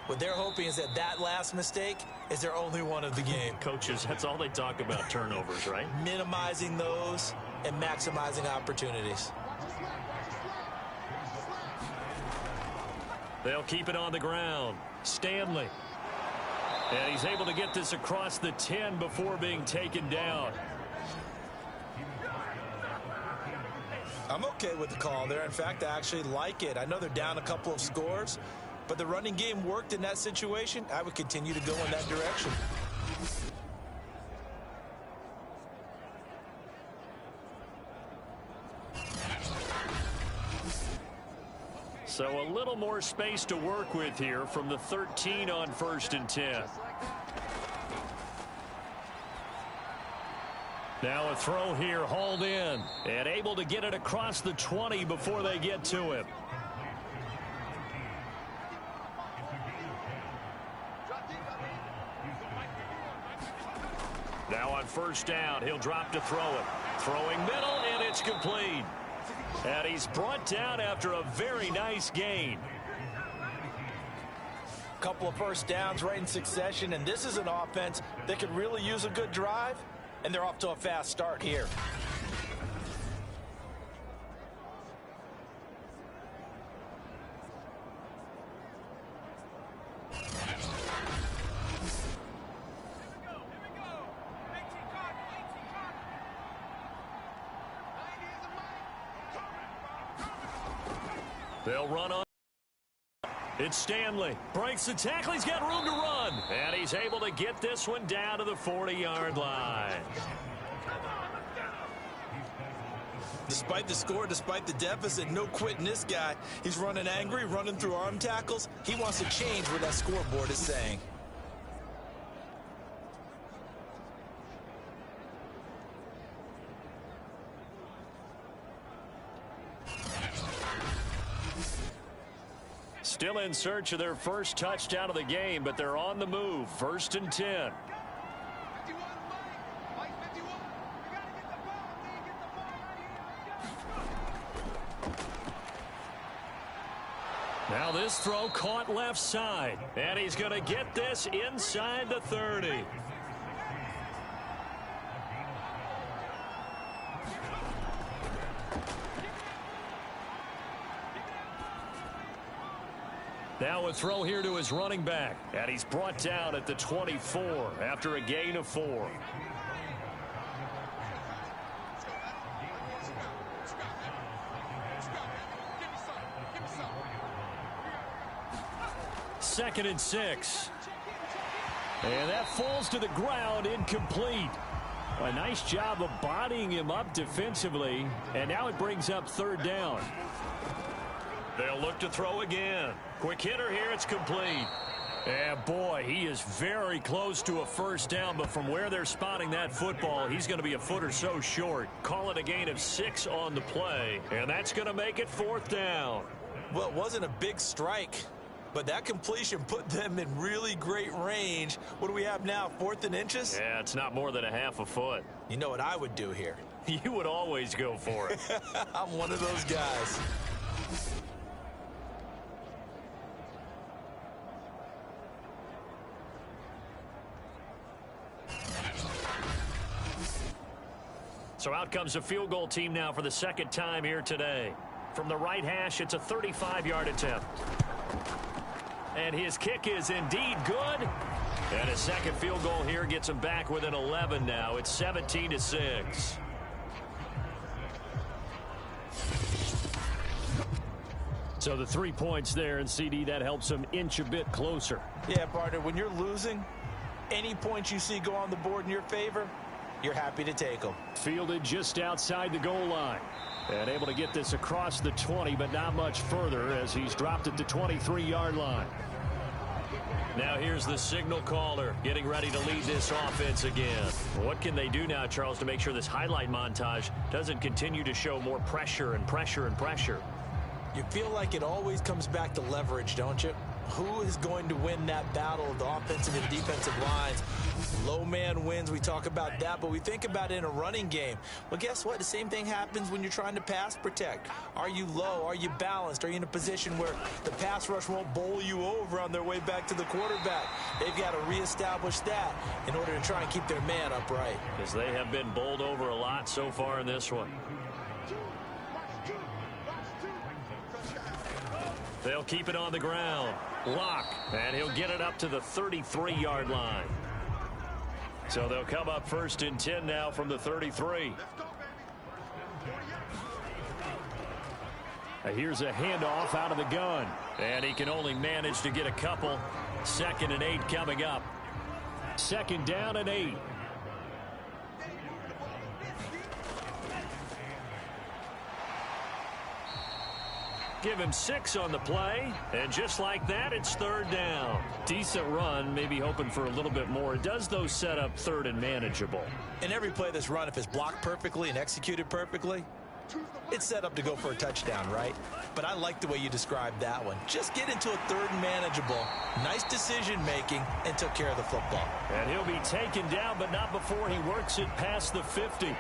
What they're hoping is that last mistake is their only one of the game. Coaches, that's all they talk about, turnovers, right? Minimizing those and maximizing opportunities. They'll keep it on the ground. Stanley. And he's able to get this across the 10 before being taken down. I'm okay with the call there. In fact, I actually like it. I know they're down a couple of scores, but the running game worked in that situation. I would continue to go in that direction. So a little more space to work with here from the 13 on 1st and 10. Now a throw here, hauled in, and able to get it across the 20 before they get to him. Now on 1st down, he'll drop to throw it. Throwing middle, and it's complete. And he's brought down after a very nice gain. Couple of first downs right in succession, and this is an offense that could really use a good drive, and they're off to a fast start here. They'll run on. It's Stanley. Breaks the tackle. He's got room to run. And he's able to get this one down to the 40-yard line. Despite the score, despite the deficit, no quitting this guy. He's running angry, running through arm tackles. He wants to change what that scoreboard is saying. Still in search of their first touchdown of the game, but they're on the move. 1st and 10. Now this throw caught left side, and he's going to get this inside the 30. Now a throw here to his running back, and he's brought down at the 24 after a gain of 4. Second and 6. And that falls to the ground, incomplete. A nice job of bodying him up defensively, and now it brings up 3rd down. They'll look to throw again. Quick hitter here, it's complete. And boy, he is very close to a 1st down, but from where they're spotting that football, he's going to be a foot or so short. Call it a gain of 6 on the play, and that's going to make it 4th down. Well, it wasn't a big strike, but that completion put them in really great range. What do we have now, 4th and inches? Yeah, it's not more than a half a foot. You know what I would do here? You would always go for it. I'm one of those guys. So out comes a field goal team now for the 2nd time here today. From the right hash, it's a 35-yard attempt. And his kick is indeed good. And a second field goal here gets him back within 11 now. It's 17-6. So the 3 points there, and CD, that helps him inch a bit closer. Yeah, partner, when you're losing, any points you see go on the board in your favor, you're happy to take them. Fielded just outside the goal line. And able to get this across the 20, but not much further as he's dropped at the 23-yard line. Now here's the signal caller getting ready to lead this offense again. What can they do now, Charles, to make sure this highlight montage doesn't continue to show more pressure and pressure and pressure? You feel like it always comes back to leverage, don't you? who is going to win that battle of the offensive and defensive lines? Low man wins. We talk about that, but we think about it in a running game. Well, guess what? The same thing happens when you're trying to pass protect. Are you low? Are you balanced? Are you in a position where the pass rush won't bowl you over on their way back to the quarterback? They've got to reestablish that in order to try and keep their man upright. Because they have been bowled over a lot so far in this one. They'll keep it on the ground. Lock, and he'll get it up to the 33-yard line. So they'll come up 1st and 10 now from the 33. Here's a handoff out of the gun, and he can only manage to get a couple. 2nd and 8 coming up. 2nd down and 8. Give him 6 on the play, and just like that, it's 3rd down. Decent run, maybe hoping for a little bit more. It does, though, set up 3rd and manageable. In every play that's run, if it's blocked perfectly and executed perfectly, it's set up to go for a touchdown, right? But I like the way you described that one. Just get into a 3rd and manageable, nice decision-making, and took care of the football. And he'll be taken down, but not before he works it past the 50.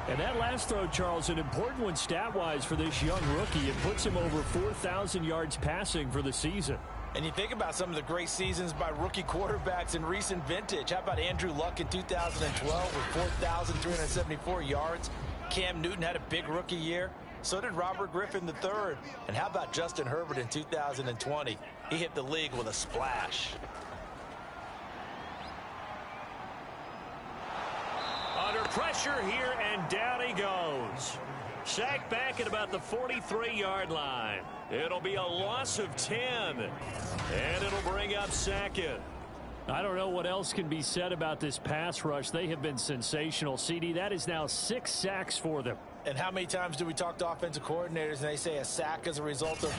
And that last throw, Charles, an important one stat-wise for this young rookie. It puts him over 4,000 yards passing for the season. And you think about some of the great seasons by rookie quarterbacks in recent vintage. How about Andrew Luck in 2012 with 4,374 yards? Cam Newton had a big rookie year. So did Robert Griffin III. And how about Justin Herbert in 2020? He hit the league with a splash. Under pressure here, and down he goes. Sacked back at about the 43-yard line. It'll be a loss of 10, and it'll bring up 2nd. I don't know what else can be said about this pass rush. They have been sensational. CD, that is now 6 sacks for them. And how many times do we talk to offensive coordinators and they say a sack is a result of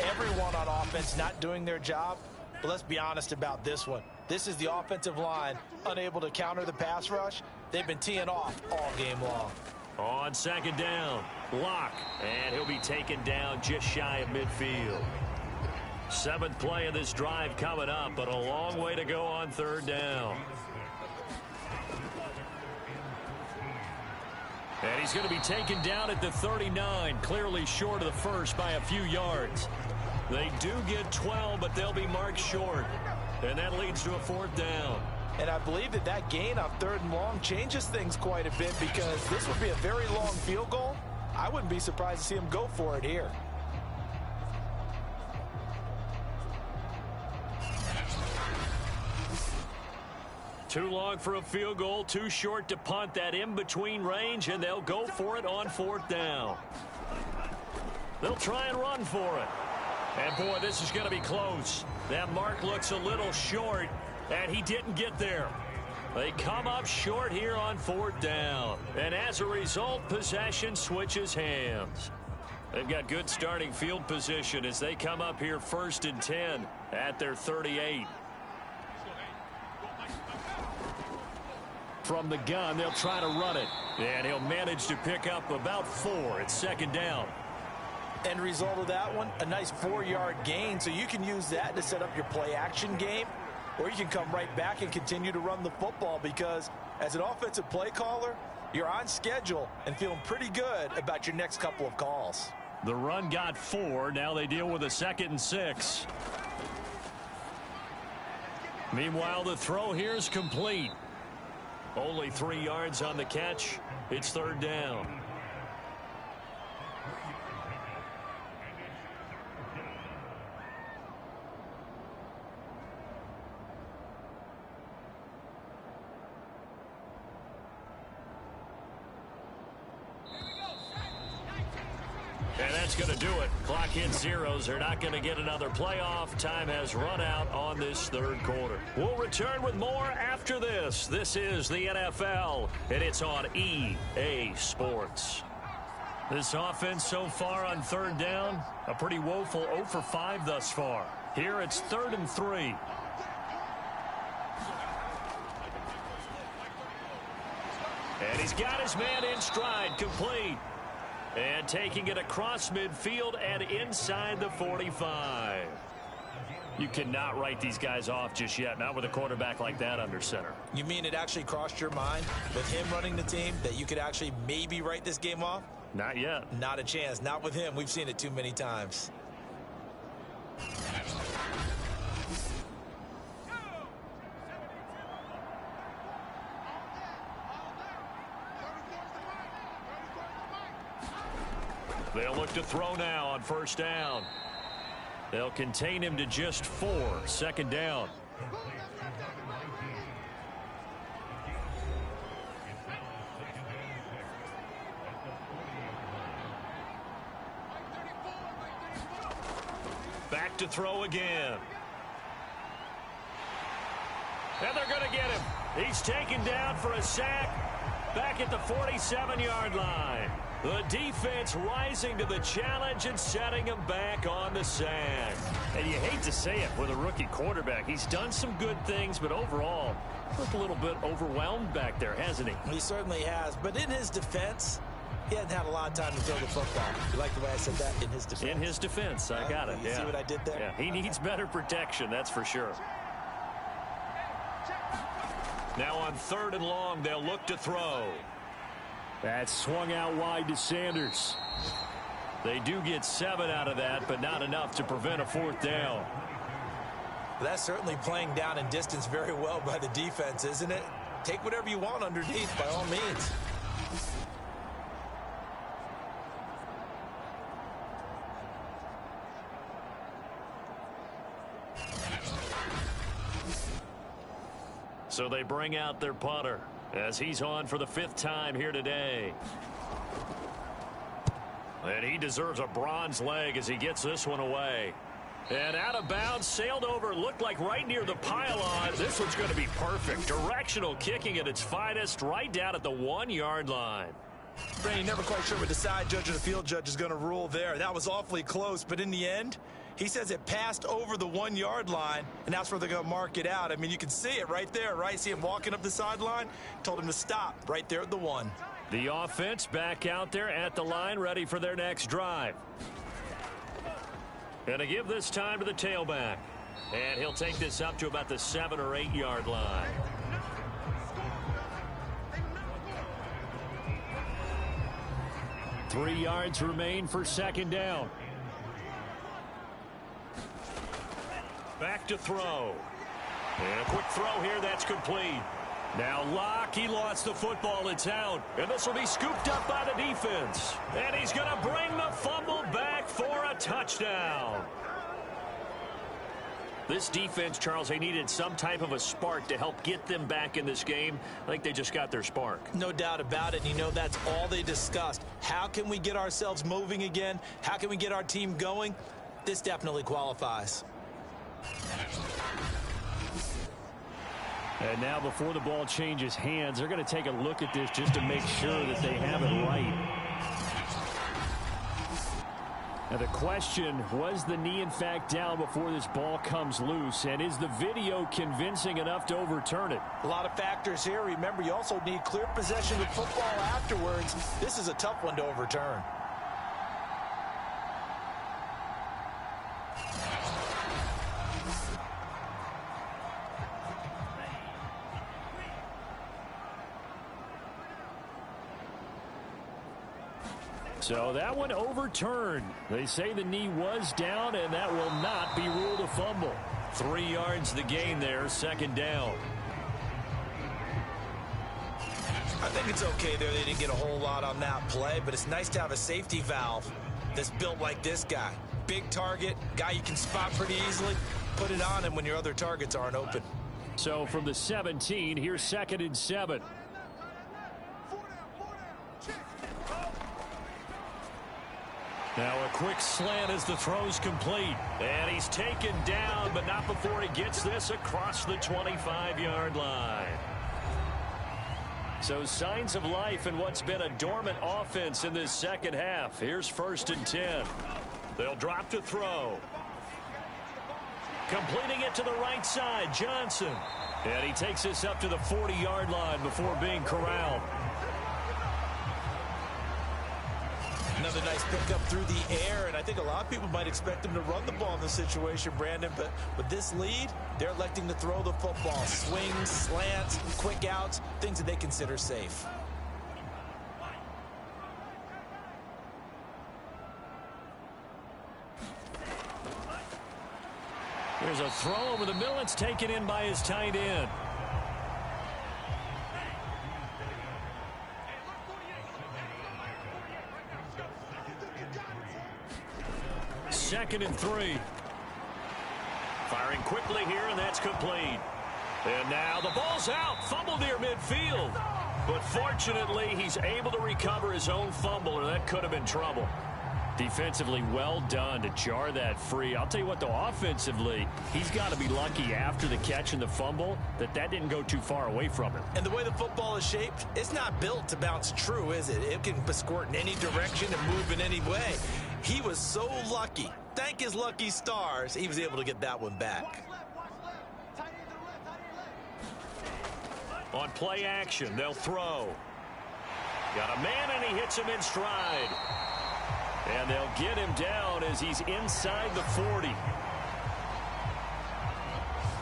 everyone on offense not doing their job? But let's be honest about this one. This is the offensive line unable to counter the pass rush. They've been teeing off all game long. On 2nd down, Lock, and he'll be taken down just shy of midfield. 7th play of this drive coming up, but a long way to go on 3rd down. And he's going to be taken down at the 39, clearly short of the first by a few yards. They do get 12, but they'll be marked short. And that leads to a 4th down. And I believe that gain on 3rd and long changes things quite a bit because this would be a very long field goal. I wouldn't be surprised to see him go for it here. Too long for a field goal, too short to punt. That in-between range, and they'll go for it on 4th down. They'll try and run for it. And, boy, this is going to be close. That mark looks a little short, and he didn't get there. They come up short here on 4th down. And as a result, possession switches hands. They've got good starting field position as they come up here 1st and 10 at their 38. From the gun, they'll try to run it. And he'll manage to pick up about 4. It's 2nd down. End result of that one, a nice 4-yard gain. So you can use that to set up your play-action game, or you can come right back and continue to run the football because as an offensive play caller, you're on schedule and feeling pretty good about your next couple of calls. The run got 4. Now they deal with a 2nd and 6. Meanwhile, the throw here is complete. Only 3 yards on the catch. It's 3rd down. And that's going to do it. Clock hits zeros. They're not going to get another playoff. Time has run out on this 3rd quarter. We'll return with more after this. This is the NFL, and it's on EA Sports. This offense so far on 3rd down, a pretty woeful 0 for 5 thus far. Here it's 3rd and 3. And he's got his man in stride, complete. And taking it across midfield and inside the 45. You cannot write these guys off just yet, not with a quarterback like that under center. You mean it actually crossed your mind with him running the team that you could actually maybe write this game off? Not yet. Not a chance. Not with him. We've seen it too many times. They'll look to throw now on first down. They'll contain him to just 4. Second down. Back to throw again. And they're going to get him. He's taken down for a sack back at the 47-yard line. The defense rising to the challenge and setting him back on the sack. And you hate to say it with a rookie quarterback. He's done some good things, but overall, looked a little bit overwhelmed back there, hasn't he? He certainly has. But in his defense, he hasn't had a lot of time to throw the football. You like the way I said that? In his defense. In his defense. I got it. You see what I did there? Yeah, he needs better protection, that's for sure. Now on 3rd and long, they'll look to throw. That's swung out wide to Sanders. They do get 7 out of that, but not enough to prevent a 4th down. That's certainly playing down in distance very well by the defense, isn't it? Take whatever you want underneath, by all means. So they bring out their punter as he's on for the 5th time here today. And he deserves a bronze leg as he gets this one away. And out of bounds, sailed over, looked like right near the pylon. This one's going to be perfect. Directional kicking at its finest, right down at the 1-yard line. Brady, never quite sure what the side judge or the field judge is going to rule there. That was awfully close, but in the end, he says it passed over the 1-yard line, and that's where they're going to mark it out. I mean, you can see it right there, right? See him walking up the sideline? Told him to stop right there at the 1. The offense back out there at the line, ready for their next drive. And to give this time to the tailback. And he'll take this up to about the 7 or 8 yard line. Three yards remain for second down. Back to throw. And a quick throw here, that's complete. Now Locke, he lost the football, it's out. And this will be scooped up by the defense. And he's going to bring the fumble back for a touchdown. This defense, Charles, they needed some type of a spark to help get them back in this game. I think they just got their spark. No doubt about it. And you know, that's all they discussed. How can we get ourselves moving again? How can we get our team going? This definitely qualifies. And now before the ball changes hands, they're going to take a look at this just to make sure that they have it right. And the question, was the knee in fact down before this ball comes loose? And is the video convincing enough to overturn it? A lot of factors here. Remember, you also need clear possession of football afterwards. This is a tough one to overturn. So that one overturned. They say the knee was down, and that will not be ruled a fumble. 3 yards the gain there, second down. I think it's okay there. They didn't get a whole lot on that play, but it's nice to have a safety valve that's built like this guy. Big target, guy you can spot pretty easily. Put it on him when your other targets aren't open. So from the 17, here's 2nd and 7. Now a quick slant as the throw's complete. And he's taken down, but not before he gets this across the 25-yard line. So signs of life in what's been a dormant offense in this second half. Here's 1st and 10. They'll drop to throw. Completing it to the right side, Johnson. And he takes this up to the 40-yard line before being corralled. No another nice pickup through the air, and I think a lot of people might expect him to run the ball in this situation, Brandon, but with this lead, they're electing to throw the football. Swings, slants, quick outs, things that they consider safe. There's a throw over the middle. It's taken in by his tight end. Second and 3. Firing quickly here, and that's complete. And now the ball's out. Fumble near midfield. But fortunately, he's able to recover his own fumble, or that could have been trouble. Defensively, well done to jar that free. I'll tell you what, though, offensively, he's got to be lucky after the catch and the fumble that didn't go too far away from him. And the way the football is shaped, it's not built to bounce true, is it? It can squirt in any direction and move in any way. He was so lucky. Thank his lucky stars, he was able to get that one back. On play action, they'll throw. Got a man, and he hits him in stride. And they'll get him down as he's inside the 40.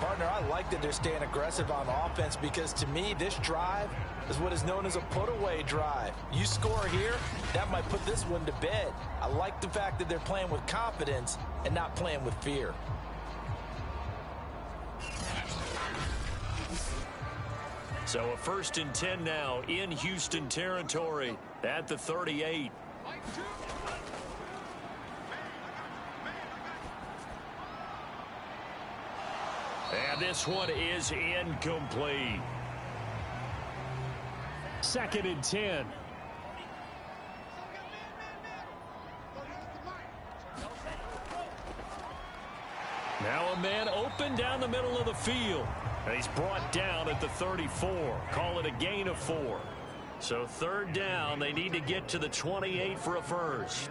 Partner, I like that they're staying aggressive on offense because to me, this drive is what is known as a put-away drive. You score here, that might put this one to bed. I like the fact that they're playing with confidence and not playing with fear. So a 1st and 10 now in Houston territory at the 38. And this one is incomplete. 2nd and 10. Now a man open down the middle of the field. And he's brought down at the 34. Call it a gain of 4. So 3rd down, they need to get to the 28 for a first.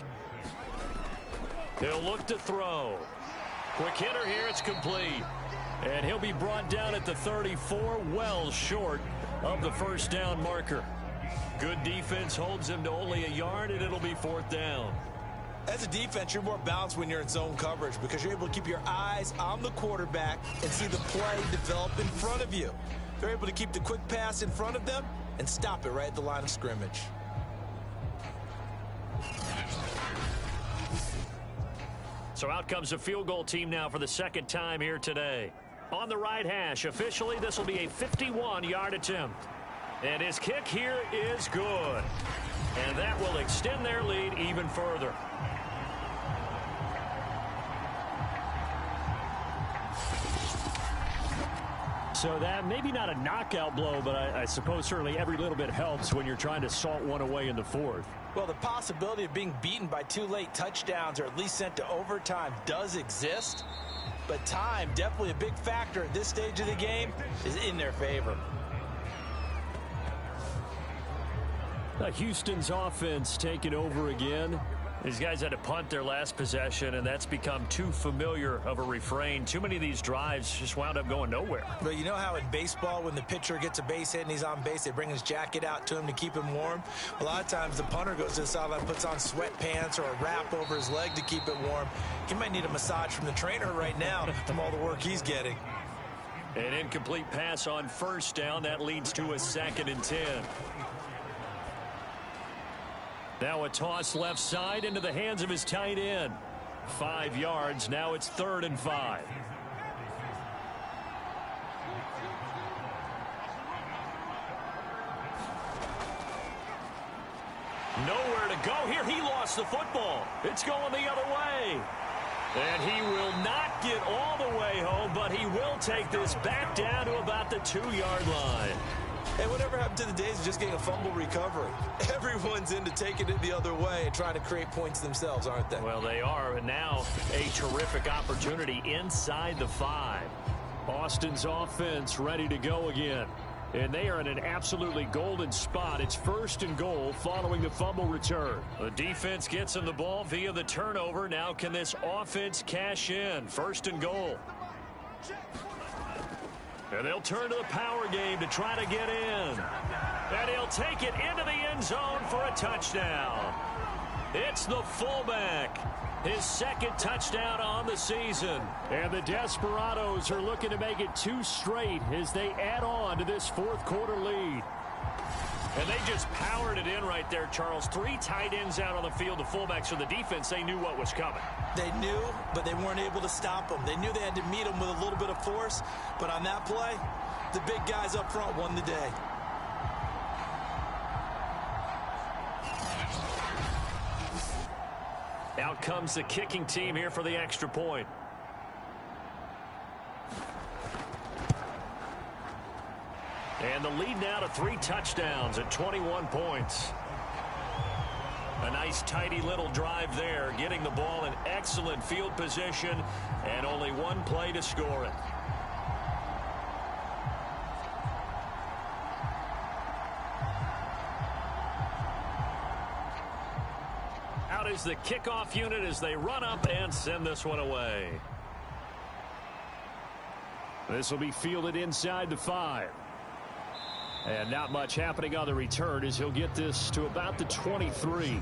He'll look to throw. Quick hitter here, it's complete. And he'll be brought down at the 34, well short of the 1st down marker. Good defense holds him to only a yard, and it'll be 4th down. As a defense, you're more balanced when you're in zone coverage because you're able to keep your eyes on the quarterback and see the play develop in front of you. They're able to keep the quick pass in front of them and stop it right at the line of scrimmage. So out comes a field goal team now for the 2nd time here today. On the right hash, officially, this will be a 51-yard attempt. And his kick here is good. And that will extend their lead even further. So that maybe not a knockout blow, but I suppose certainly every little bit helps when you're trying to salt one away in the 4th. Well, the possibility of being beaten by 2 late touchdowns or at least sent to overtime does exist. But time, definitely a big factor at this stage of the game, is in their favor. Houston's offense taking over again. These guys had to punt their last possession, and that's become too familiar of a refrain. Too many of these drives just wound up going nowhere. But you know how in baseball, when the pitcher gets a base hit and he's on base, they bring his jacket out to him to keep him warm? A lot of times the punter goes to the sideline, puts on sweatpants or a wrap over his leg to keep it warm. He might need a massage from the trainer right now from all the work he's getting. An incomplete pass on 1st down. That leads to a 2nd and 10. Now a toss left side into the hands of his tight end. 5 yards. Now it's 3rd and 5. Nowhere to go here. He lost the football. It's going the other way. And he will not get all the way home, but he will take this back down to about the 2-yard line. Hey, whatever happened to the days of just getting a fumble recovery? Everyone's into taking it the other way and trying to create points themselves, aren't they? Well, they are. And now a terrific opportunity inside the 5. Austin's offense ready to go again. And they are in an absolutely golden spot. It's 1st and goal following the fumble return. The defense gets him the ball via the turnover. Now can this offense cash in? 1st and goal. And they'll turn to the power game to try to get in. And he'll take it into the end zone for a touchdown. It's the fullback. His second touchdown on the season. And the Desperados are looking to make it 2 straight as they add on to this fourth quarter lead. And they just powered it in right there, Charles. 3 tight ends out on the field, the fullbacks for the defense. They knew what was coming. They knew, but they weren't able to stop them. They knew they had to meet them with a little bit of force. But on that play, the big guys up front won the day. Out comes the kicking team here for the extra point. And the lead now to 3 touchdowns at 21 points. A nice tidy little drive there, getting the ball in excellent field position and only 1 play to score it. Out is the kickoff unit as they run up and send this one away. This will be fielded inside the 5. And not much happening on the return as he'll get this to about the 23.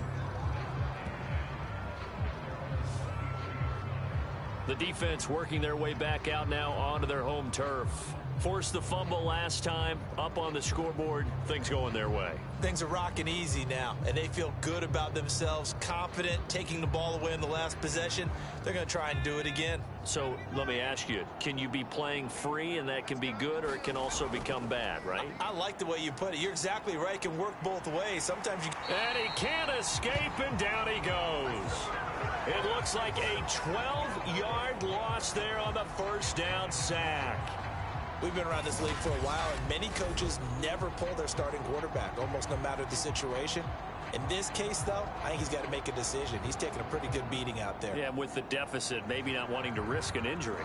The defense working their way back out now onto their home turf. Forced the fumble last time, up on the scoreboard, things going their way. Things are rocking easy now, and they feel good about themselves, confident, taking the ball away in the last possession. They're going to try and do it again. So let me ask you, can you be playing free and that can be good, or it can also become bad, right? I like the way you put it. You're exactly right. It can work both ways. Sometimes you... And he can't escape, and down he goes. It looks like a 12-yard loss there on the first down sack. We've been around this league for a while, and many coaches never pull their starting quarterback, almost no matter the situation. In this case, though, I think he's got to make a decision. He's taking a pretty good beating out there. Yeah, with the deficit, maybe not wanting to risk an injury.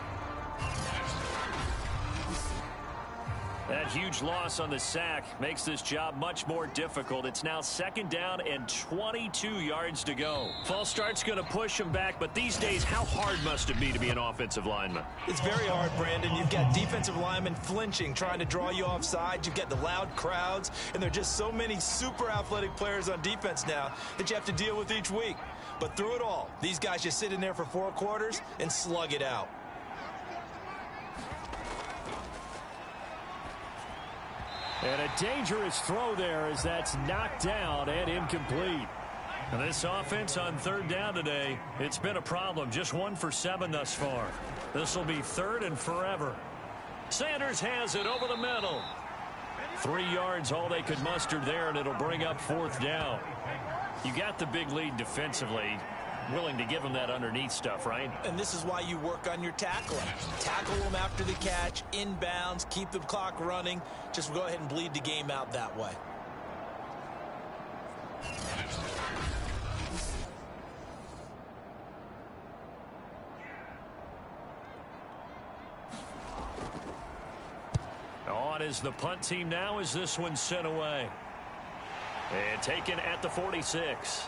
That huge loss on the sack makes this job much more difficult. It's now 2nd down and 22 yards to go. False start's going to push him back, but these days, how hard must it be to be an offensive lineman? It's very hard, Brandon. You've got defensive linemen flinching, trying to draw you offside. You've got the loud crowds, and there are just so many super athletic players on defense now that you have to deal with each week. But through it all, these guys just sit in there for 4 quarters and slug it out. And a dangerous throw there as that's knocked down and incomplete. And this offense on 3rd down today, it's been a problem. Just 1 for 7 thus far. This will be 3rd and forever. Sanders has it over the middle. 3 yards all they could muster there, and it'll bring up 4th down. You got the big lead defensively. Willing to give them that underneath stuff, right? And this is why you work on your tackling. Tackle them after the catch, inbounds, keep the clock running. Just go ahead and bleed the game out that way. On is the punt team now as this one's sent away. And taken at the 46.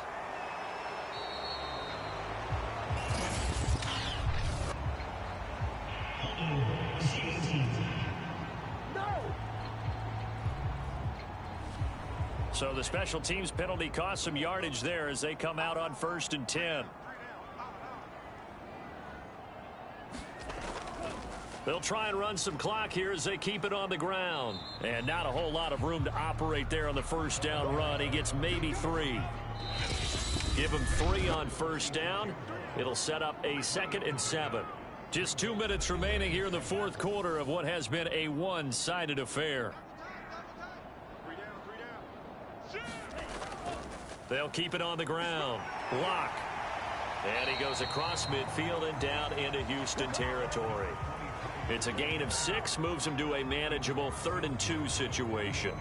So the special teams penalty cost some yardage there as they come out on 1st and 10. They'll try and run some clock here as they keep it on the ground. And not a whole lot of room to operate there on the 1st down run. He gets maybe 3. Give him 3 on 1st down. It'll set up a 2nd and 7. Just 2 minutes remaining here in the 4th quarter of what has been a one-sided affair. They'll keep it on the ground. Block. And he goes across midfield and down into Houston territory. It's a gain of 6, moves him to a manageable 3rd and 2 situation.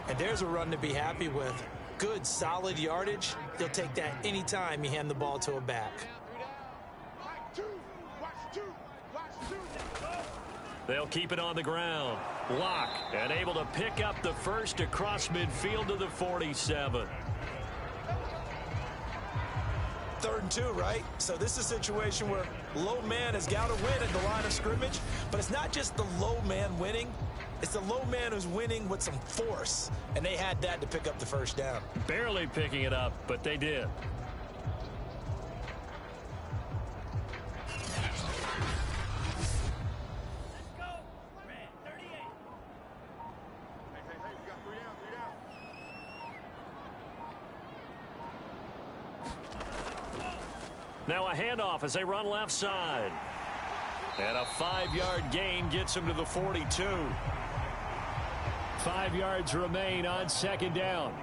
And there's a run to be happy with. Good, solid yardage. He'll take that anytime you hand the ball to a back. They'll keep it on the ground. Block. And able to pick up the first across midfield to the 47. 3rd and 2, right? So this is a situation where low man has got to win at the line of scrimmage, but it's not just the low man winning. It's the low man who's winning with some force, and they had that to pick up the 1st down. Barely picking it up, but they did. Now a handoff as they run left side. And a 5-yard gain gets him to the 42. 5 yards remain on second down.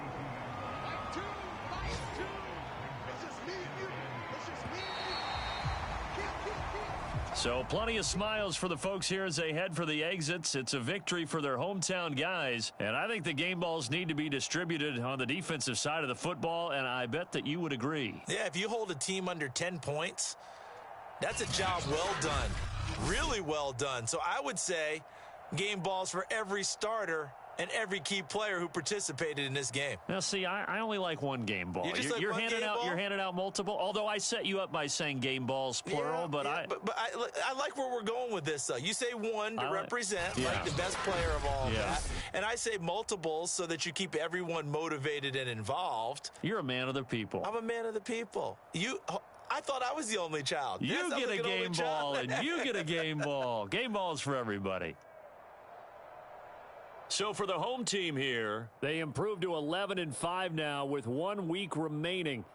So plenty of smiles for the folks here as they head for the exits. It's a victory for their hometown guys. And I think the game balls need to be distributed on the defensive side of the football, and I bet that you would agree. Yeah, if you hold a team under 10 points, that's a job well done. Really well done. So I would say game balls for every starter and every key player who participated in this game. Now, see, I only like one game ball. You're handing out multiple. Although I set you up by saying game balls plural, but I like where we're going with this. Though you say one to represent like the best player of all of that, and I say multiples so that you keep everyone motivated and involved. You're a man of the people. I'm a man of the people. I thought I was the only child. You get a game ball, and you get a game ball. Game balls for everybody. So for the home team here, they improved to 11-5 now with 1 week remaining.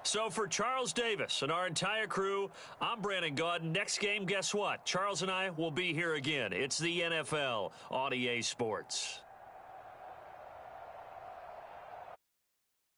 So for Charles Davis and our entire crew, I'm Brandon Gaudin. Next game, guess what? Charles and I will be here again. It's the NFL on EA Sports.